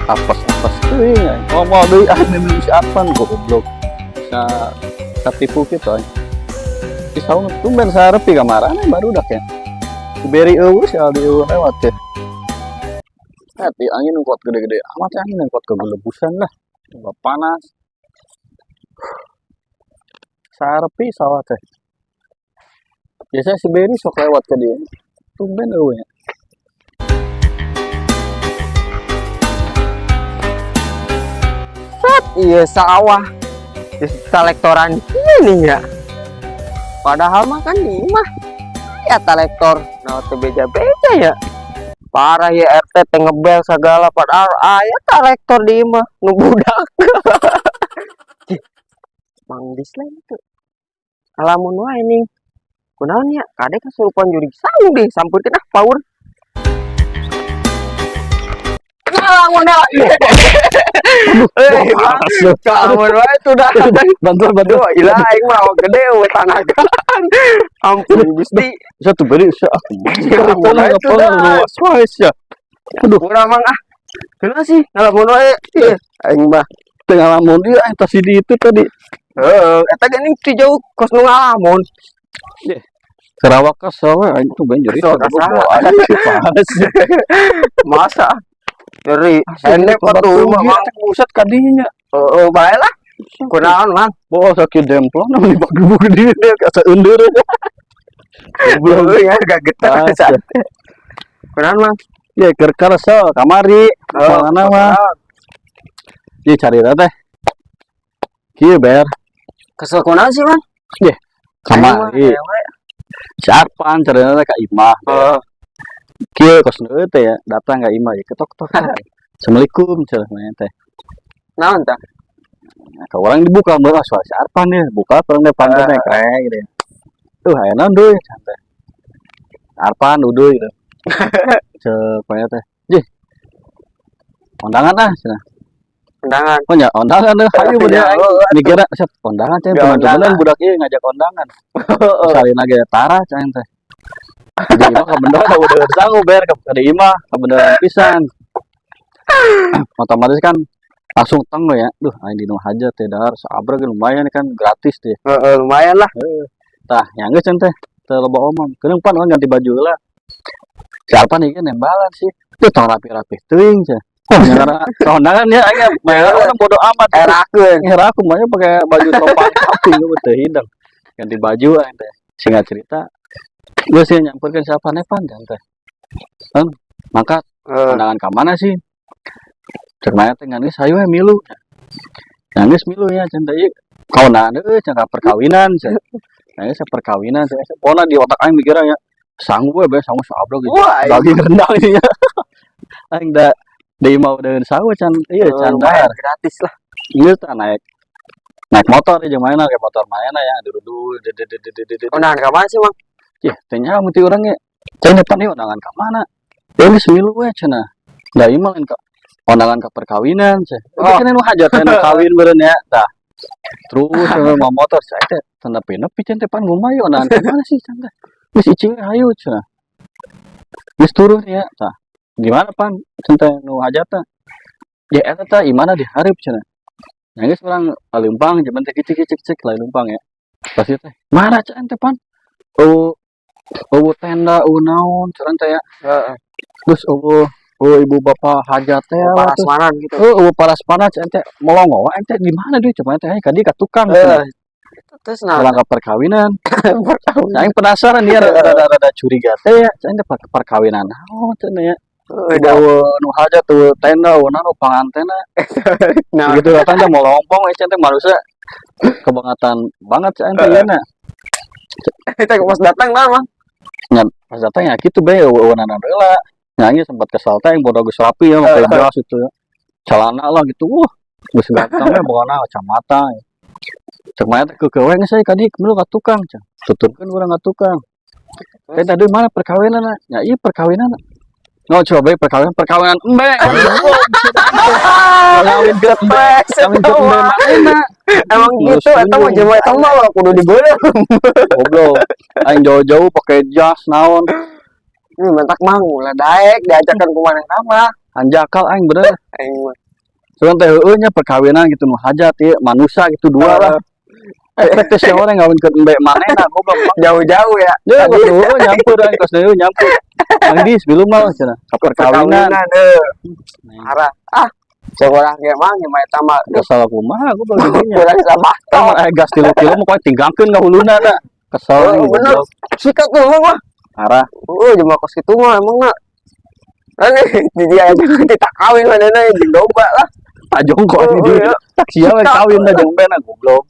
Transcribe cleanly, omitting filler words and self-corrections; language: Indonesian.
Apes tuh ngomong deh minum siapan goblok bisa tipu kita pisau tumben sarepi kamarane baru dak ya beri eueuh si aldi eueuh lewat ya tapi angin kuat gede-gede amat angin kuat kegelebusan lah panas sarepi sawah teh biasanya si beri sok lewat ke dia tumben eueuh ya. Iya sawah talektoran ini ya padahal mah kan di mah ya talektor nah tuh beja-beja ya parah ya RT ngebel segala padahal ayah talektor di mah nubudak mang dislike itu alamun wae nih kunaon ya kadek kesurupan juri sang deh sampurkeun power kamu itu dah bantu ilah aing mah gede we tanagan ampun Gusti satu beri aduh urang mah kenapa sih ngalamun wae aing mah teu ngalamun ieu eta si di itu tadi eta geuning ti jauh kos nu ngalamun Sarawak sawe aing tuh banjir itu masa dari enek atuh mah buset kadinya bae lah kunaon mang bawa sakit demplon nu di bagbu gede dia kasa undur belum ya gak getar kunaon mang ya keur karasa kamari mana mah ieu carita teh kieu ber kesel kunaon sih mang kamari siapan carita teh ka imah kieu kos teh ya datang ka imah ya ketok-ketok assalamualaikum cenah teh naon tah ka urang dibuka meuh soal siapan ya buka perang depan teh krek gitu aya naon deui santai arpan uduy gitu cek panya teh jih kondangan ah cenah kondangan oh nya kondangan deh hayu bener mikirna set kondangan teh teman-teman budak ieu ngajak kondangan salina ge tara cenah teh di imah kebenaran udah sangu ber ke imah kebenaran pisan otomatis kan langsung teng ya duh aing di nu haja teh dahar saabra ge lumayan kan gratis teh lumayan lah tah nya geus teh teu loba omong keung pan ganti baju lah siapa nih kan nembalan sih tuh tong rapi-rapi teuing cenah nyara kondangan ya aing mah bodo amat herakeun mah pakai baju topan kaping teh hidang ganti baju aing teh singkat cerita gue sih nyamperkan siapa Nevan teh kan mangkat kondangan ka mana sih cermanya teh geus hayu we milu geus milu ya cenah ieu kaonan deui cenah perkawinan cenah geus perkawinan teh pona di otak aing mikirna ya sanggup we sangu saabro gitu daging rendang ieu aing da deui mau deun sawu can ieu can bayar gratis lah ieu teh naik motor jeung mana ke motor mana ya dulu kondangan ka mana sih mang ya tanya mesti orang ya cenah depan ieu undangan ka mana ini semilu we cenah da ieu mah ka undangan ka perkawinan cenah kan nu hajat teh kawin beureun ya tah terus mau motor saya teh tanda nepi cenah depan rumah ieu undangan ka mana sih cenah geus icing hayu cenah geus turun ya tah gimana pan cenah nu hajat teh ya eta teh imana dihareup cenah nya geus urang leumpang jaman teh cicik lain leumpang ya pasti teh mana cenah teh pan tenda naon cenah teh ya terus ibu bapak hajat teh parasmanan gitu parasmanan cenah teh molongo ente di mana deui cenah teh ka dieu ka tukang terus naon ka perkawinan aing penasaran dia rada curiga teh ya cenah teh perkawinan naon cenah ya nu hajat tuh tenda naon pangantenna nah gitu datang teh molompong cenah teh manusia kebangatan banget cenah teh yeuna kita pas datang lah mang nya pas datang ya kitu bae eueunan heula nya sempat kesal teh bodo geus rapi ya pakai jas itu ya celana lah gitu geus ganteng we bogana kacamata cek mah teh keukewe geus saya ka dieu ka tukang tutupkeun urang ka tukang teh tadi mana perkawinanna nya ieu perkawinan Ngo coba perkawinan embe. Kawin ke embe, kawin ke embe mana? Emang gitu, eta mah jeung eta mah kudu digeuleum. Goblok. Aing jauh-jauh pakai jas naon. Mentak mah ulah daek diajakan ku manehna mah. Anjakal aing bener. Aing mah. Soalnya teh heueuh nya perkawinan gitu nu hajat ieu manusia gitu dua lah. Ekspektasi orang ngawin ke embe manehna goblok. Jauh-jauh ya. Ya goblok nyampur aing kos deui nyampur. Mangdi sebelum mah cenah. Perkawinan. Parah. Seorang ge mah nya eta mah Salah kumaha goblok didinya. urang sabah. Tah aya gas tilu-tilu mah koe tinggalkeun ka huluna da. Kesel aing Bener. goblok. Sikat tuh mah. Parah. Cuma kos kitu mah emang mah. Di dia aja kita kawin manehna jeung domba lah. Ajong kok di dieu. Tak sia we kawin da jeung bena goblok.